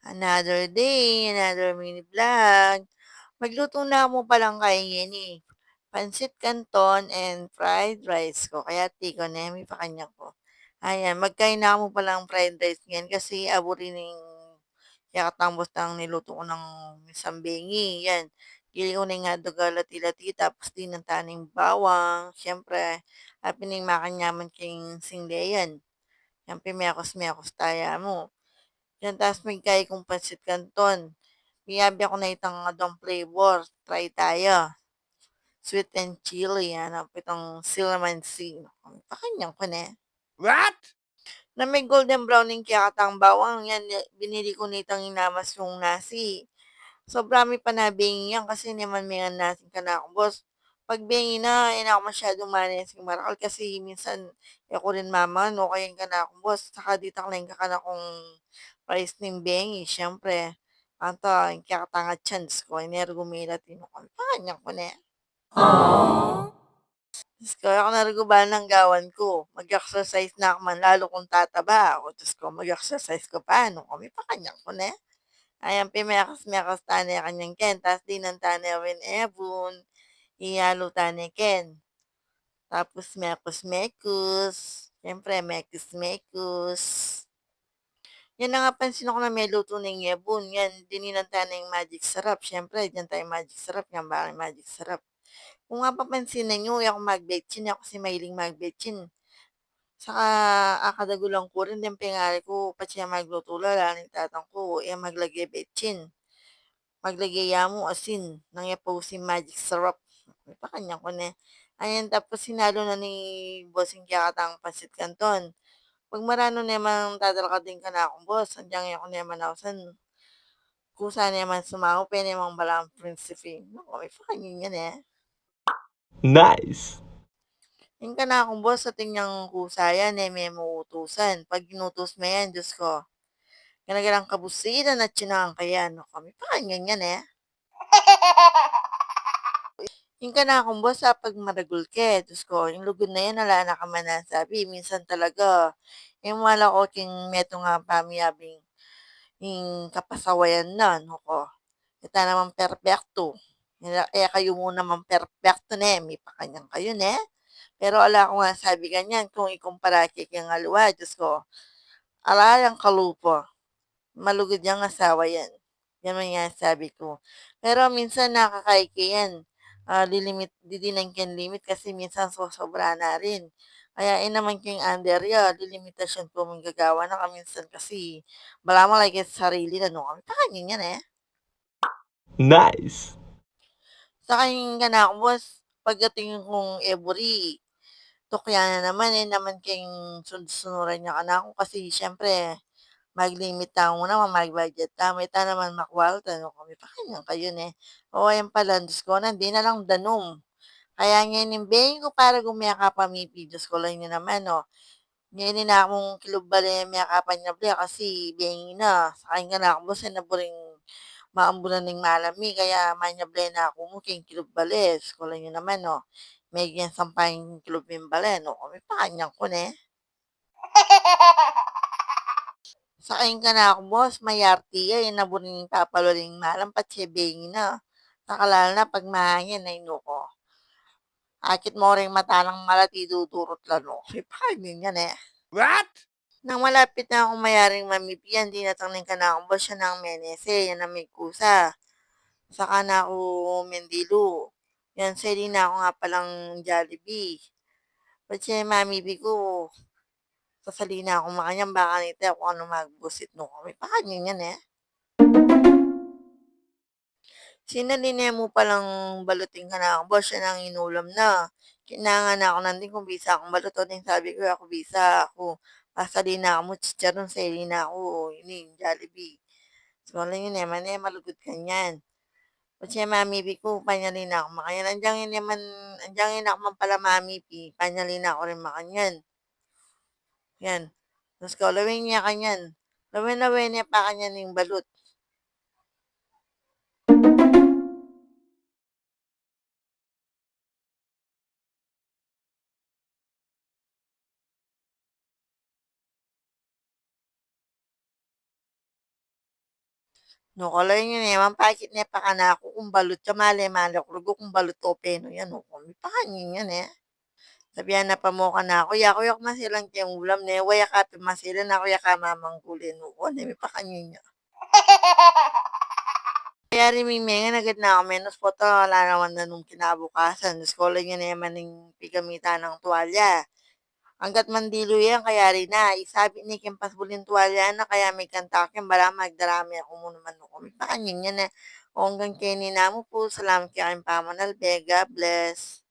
Another day, another mini vlog. Magluto na mo palang kaingin, pansit canton and fried rice ko kaya ti ko nemi pa kanya ko. Ayan, magkain na mo palang fried rice ngayon kasi aburining yakatambos ng niluto ko ng sambengi. Yan. Gili ko na nga lati-lati tapos din ng taning bawang. Siyempre, pining makanyaman king singleyan. Yan pimekos-mekos taya mo. Yan ta's may kaya kong pansit canton. Miyabi ako na itang adong flavor. Try tayo. Sweet and chili. Ano, itong calamansi. Pakanyang ko na. What? Na may golden browning kaya katang bawang. Yan, binili ko nitang inamas yung nasi. Sobrami pa na bingi yan kasi naman may nasin ka na ako, boss. Pag bingi na, ina ako masyadong manis marakal kasi minsan ako rin mama, no, kaya ka na akong boss. Saka dito ka lang ka na kung price ng bengi, syempre. Anto, yung kakatanga chance ko, inero gumila tinukon. Pakanya ko na. Aww. Diyos ko, ako naruguban ng gawan ko. Mag-exercise na ako man, lalo kung tataba ako. Diyos ko, mag-exercise ko paano? Kami pakanya ko na. Ayan, pimekas-mekas tani kanyang ken. Tas di ng tani rin ebon. Iyalo tani ken. Tapos mekos-mekos. Siyempre, mekos-mekos. Yan na nga pansin ako na may luto ng yebon. Yan, dininanta na yung magic sarap. Siyempre, dyan tayo magic sarap. Yan ba magic sarap? Kung nga papansin nyo, ako mag-betchin. Ako kasi mahiling mag-betchin. Saka akadagulang ko rin din pingali ko. Pati siya magluto lalaning tatang ko. Yan maglagay betchin. Maglagay mo asin ng yaposin magic syrup. Ipakanya ko na. Ayan, tapos sinalo na ni Bossing Kiyakatang Pansit Canton. Pag marano naman dadalaka din ka na akong boss, andiyan ako naman ako san kusa naman sumaho, pwede naman balang prinsipe. Naku, ipakanya yan eh. Nice. Yung ka na akong boss sa tinyang kusa yan eh, may muutusan. Pag inutos mo yan, Diyos ko, ganagalang kabusinan at sinang kaya. Naku, ipakanya yan eh. Yung ka na akong boss, pag maragul ke, Diyos ko, yung lugod na yan, wala na ka man nasabi. Minsan talaga, yung wala ko king meto nga pamiyabing yung kapasawayan na, no ko. Kita naman perpekto. Eh, kayo mo naman perpekto na eh, may pakanyang kayo ne. Pero ala ko nga sabi ganyan, kung ikumpara kay kang aluwa, Diyos ko, ala yung kalupo. Malugod yang asawa yan. Yan man nga sabi ko. Pero minsan nakakaiki yan. Didinan ken limit kasi minsan sosobra na rin. Kaya naman king under ya, lilimitasyon ko mong gagawa na kaminsan kasi bala mo like sarili na no kami. Pakanin yan eh. Nice. Sa kanyang ganako boss, pagdating kong every tukya na naman naman king sunod-sunuran niya ka na ako kasi syempre mag-limit tayo naman, mag-budget tayo. May ta naman makwalta, no? Kami pa kanya kayo ne. O, ayan pala, Diyos ko, hindi na lang danom. Kaya ngayon, imbehin ko para gumaya ka pa mipi, Diyos ko lang yun naman, no? Ngayon na akong kilubale, may kapan niya bli, kasi behin na. Sa kanya na ako, boss, na buring maambulan ng malami, kaya manyable na ako mo, king kilubale, Diyos ko lang yun naman, no? May ganyan sampayang kilubimbale, no? Kami pa kanya ko, ne? Sakain ka na ako, boss. May RTA na buring papaluling malam patsibing na. Nakalala na pag mahangin ay nuko. Akit mo rin mata ng malati dudurot lalo. Ipanin yan eh. What? Nang malapit na akong mayaring mamipian, dinatangin ka na akong boss siya ng menese, yan na may kusa. Saka na ako mendilo. Yan, sali na ako nga palang Jollibee. Ba't siya mamibi ko, sasali na ako makanyang baka nito ako ano magbusit no kami. Pakanyan yan eh. Sinalina mo palang balutin ka na ako, boss, siya nang inulam na. Kinangan ako nandun kung bisa akong baluto din sabi ko ako bisa ako. Pasali na ako mo chicharon sa na ako ini Jollibee. So lang yun naman eh malugod ka niyan. Kasi mami pi ko panyalin na ako makayan. Andiyan yun ako man pala mami pi. Panyalin na ako rin makanyan. Yan. Tapos ko lawin niya kanyan. Lawin niya pa kanyan yung balut. No kalay nga naman pakit ne pakana aku kung balut ka male-male okrugo kung balut openo yan o kami pakanyin yan sabihan na pamoka na ako yakoyak masilang tiyang ulam ne wayakapin masila na ako yaka mamanggulin ko ne may pakanyin niya. Kaya rimingmingan agad na ako menos poto wala naman na nung kinabukasan skola niya naman ning pigamita ng tuwalya. Hangga't mandilo yan kaya rin na isabi ni Kimpas bulin tuwalya na kaya may kantakin bala magdarami ako mo naman no kami pakanyin yan o hanggang kini na mo po salamat kaya kayong pamanal be God bless.